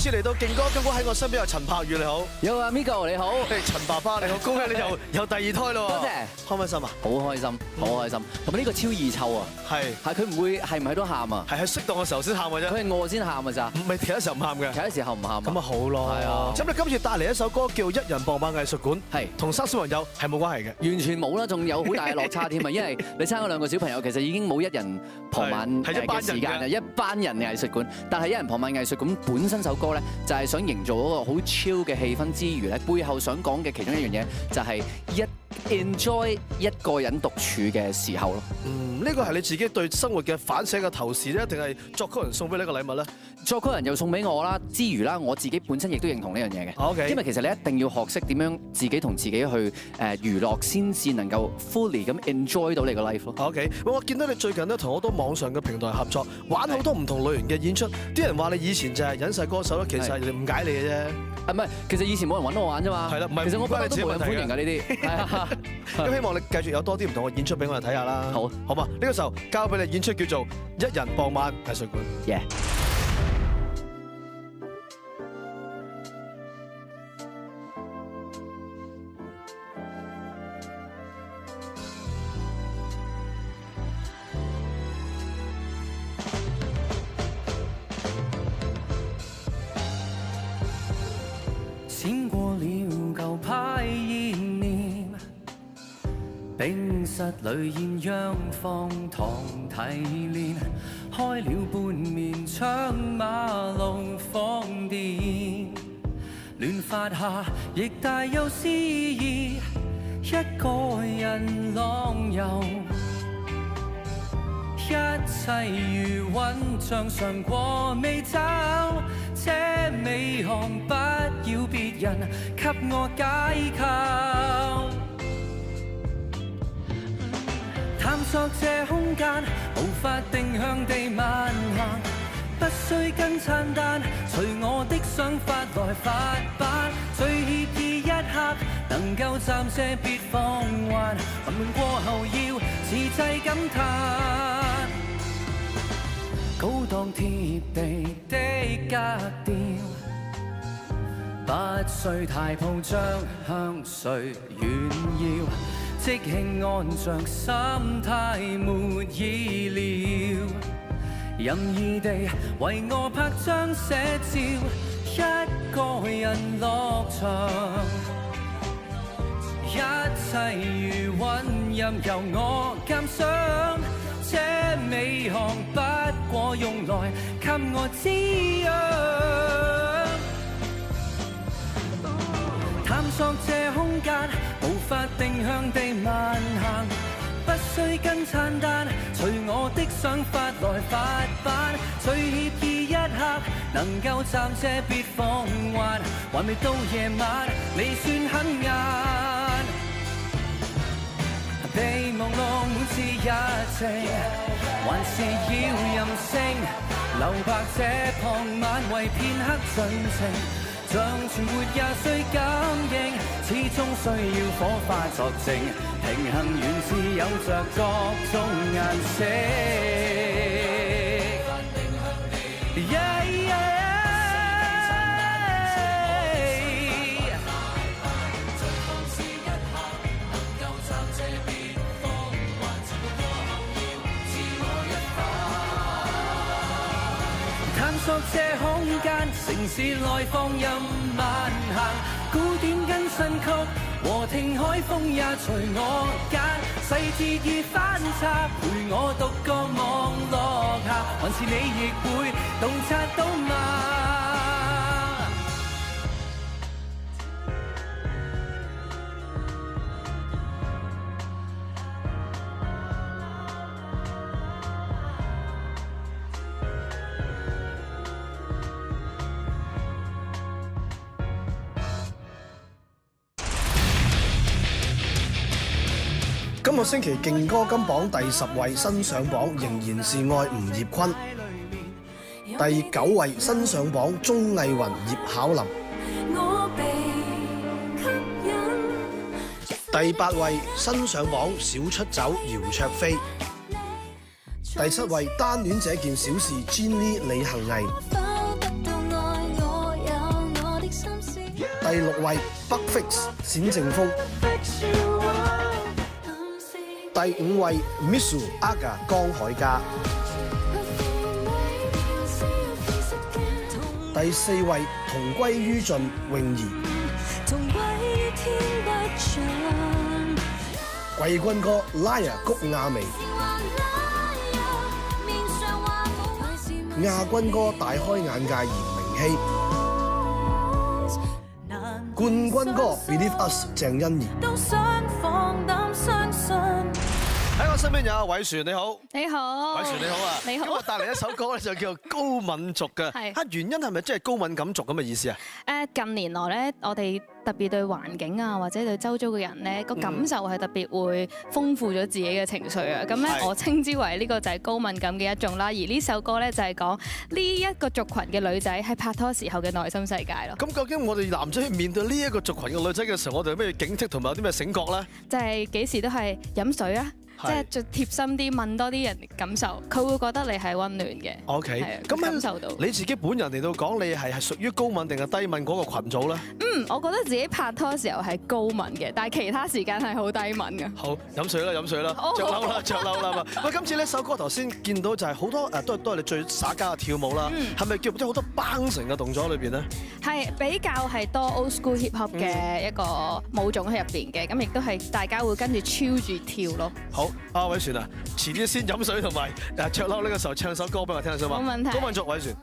次嚟到勁歌金曲，喺我身邊有陳柏宇，你好。有啊 Migo 你好，陳爸爸你好，恭喜你有第二胎咯。多謝，開唔開心啊？好開心，好開心。同埋呢個超易湊啊，係佢唔會係唔係都喊啊？係喺適當嘅時候先喊嘅啫。佢係餓先喊㗎咋，唔係其他時候唔喊嘅。其他時候唔喊。咁啊好咯。係啊。咁你今次帶嚟一首歌叫《一人傍晚藝術館》，係同生小朋友係冇關係嘅。完全冇啦，仲有好大嘅落差添啊！因為你生咗兩個小朋友，其實已經冇一人傍晚嘅時間啊，一班人嘅藝術館。但係一人傍晚藝術館本身首歌咧，就係想營造嗰個好 chill 嘅氣氛之餘咧，背後想講嘅其中一樣嘢就係enjoy 一個人獨處嘅時候咯。呢個係你自己對生活嘅反射嘅投射咧，定係作曲人送俾你一個禮物咧？作曲人又送俾我啦，之餘啦，我自己本身亦都認同呢樣嘢嘅。OK，因為其實你一定要學識點樣自己同自己去娛樂，先至能夠 fully 咁 enjoy 到你個 life 咯。OK，我見到你最近咧同好多網上嘅平台合作，玩好多唔同類型嘅演出。啲人話你以前就係隱世歌手啦，其實係誤解你嘅啫。唔係，其實以前冇人揾我玩啫嘛。係啦，唔係。其實我不嬲都冇人歡迎㗎呢啲。係啊。咁希望你繼續有多啲唔同嘅演出俾我哋睇下啦。好，好嘛？呢個時候交俾你演出叫做《一人傍晚藝術館》。閃過了舊派意念，冰室裏現樣放糖提煉，開了半面窗，馬路放電，亂發下亦大有詩意，一個人浪遊，一切如雲，像嘗過未走，這美航不要別人給我解構，探索這空間，無法定向地慢行，不需跟餐單，隨我的想法來發辦，最愜意一刻，能夠暫借別放還，混亂過後要自制感嘆。高檔貼地的格調，不需太鋪張，向誰炫耀？即興按着心態沒意料，任意地為我拍張寫照，一個人落場，一切如雲，任由我鑑賞。這美航不過用來給我滋養，探索這空間，無法定向地慢行，不需跟餐單，隨我的想法來發辦，最愜意一刻，能夠暫借別放還，還未到夜晚，你算很晏。被忙碌滿是日程，還是要任性，留白這傍晚為片刻盡情，像存活也需感應，始終需要火花作證，平衡原是有着各種顏色。探索這空間，城市內放任慢行，古典跟新曲和聽海風也隨我揀，細節已翻查，陪我獨個網絡下，還是你亦會洞察到嗎？今個星期勁歌金榜第10位新上榜仍然是愛吳業坤，第9位新上榜鐘藝雲葉巧琳，第8位新上榜少出走姚焯菲，第7位單戀這件小事 Jenny 李幸倪， 6位 Bug Fix 冼靖峰。第5位 Misu Aga 江海嘉。第4位同歸於盡泳兒。季軍歌 Liar 谷婭溦。亞軍歌大開眼界嚴明熙。冠軍歌 Believe Us 鄭欣宜。喺我身邊有阿偉璇，你好。你好，偉璇你好啊。你好。今日帶嚟一首歌咧，就叫做高敏族嘅。係。原因係咪真係高敏感族咁嘅意思啊？近年來咧，我哋特別對環境啊，或者對周遭嘅人咧，個感受係特別會豐富咗自己嘅情緒啊。咁咧，我稱之為呢個就係高敏感嘅一種啦。而呢首歌咧就係講呢一個族群嘅女仔喺拍拖時候嘅內心世界咯。咁究竟我哋男仔面對呢一個族群嘅女仔嘅時候，我哋有咩警惕同埋有啲咩醒覺咧？就係幾時都係飲水啊！即係再貼心啲問多啲人感受，佢會覺得你係溫暖嘅。OK，咁感受到你自己本人嚟到講，你係屬於高敏定係低敏嗰個群組咧？我覺得自己拍拖時候係高敏嘅，但係其他時間係好低敏嘅。好，飲水啦，飲水啦，着褸啦，着褸啦。喂，今次呢首歌頭先見到就係好多都係你最耍家嘅跳舞啦，係咪叫咗好多梆成嘅動作喺裏邊呢？係比較係多 old school hip hop 嘅一個舞種喺入邊嘅，咁亦都係大家會跟住超住跳咯。好，阿偉璇啊，遲啲先飲水同埋着褸呢個時候唱首歌俾我聽下先嘛。冇問題。高敏族偉璇。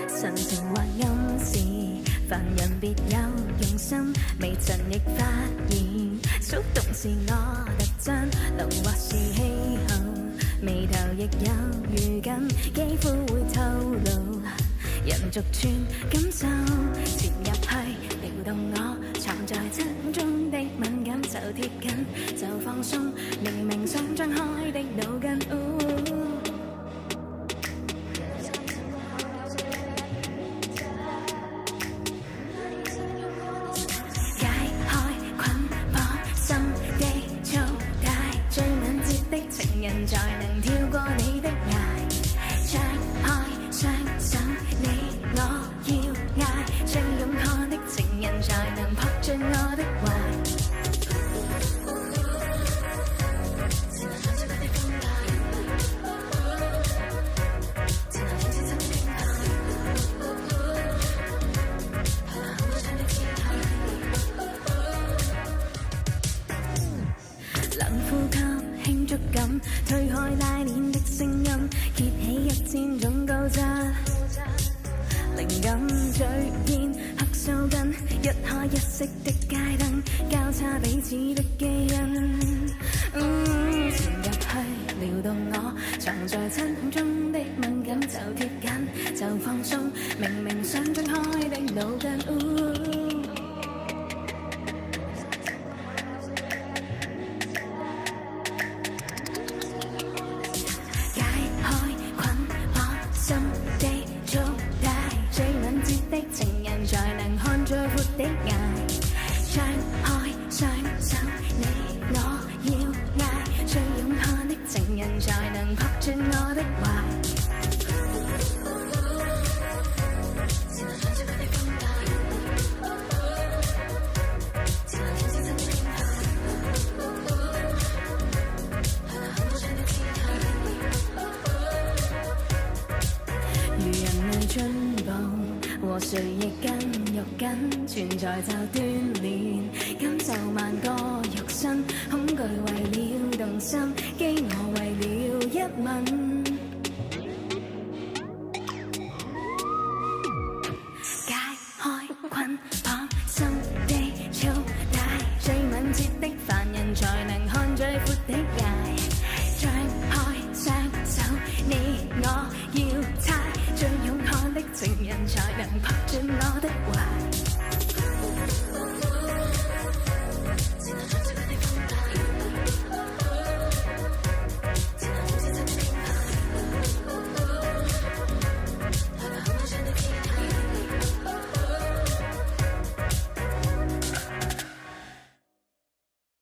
神情或暗示，凡人別有用心，未曾亦發現，觸動是我特徵，能或是氣候，眉頭亦有預感，肌膚會透露，人族串感受，潛入去撩動我，藏在心中的敏感就貼緊，就放鬆，明明想張開的腦筋。才能跳過你的崖，張開雙手，你我要嗌，最勇悍的情人才能撲進我的懷。冷呼吸。輕觸感，推開拉鏈的聲音，揭起1000種高質，靈感聚變黑手巾，一開一熄的街燈，交叉彼此的基因。潛入去撩動我，藏在親中的敏感就貼緊，就放鬆，明明想張開的腦筋。和誰亦更肉緊，存在就鍛鍊，感受萬個肉身，恐懼為了動心，飢餓為了一吻。解開捆綁，心地粗大，最敏捷的凡人才能看最闊的崖。張開雙手，你我要猜。最勇悍的情人才能撲進我的懷。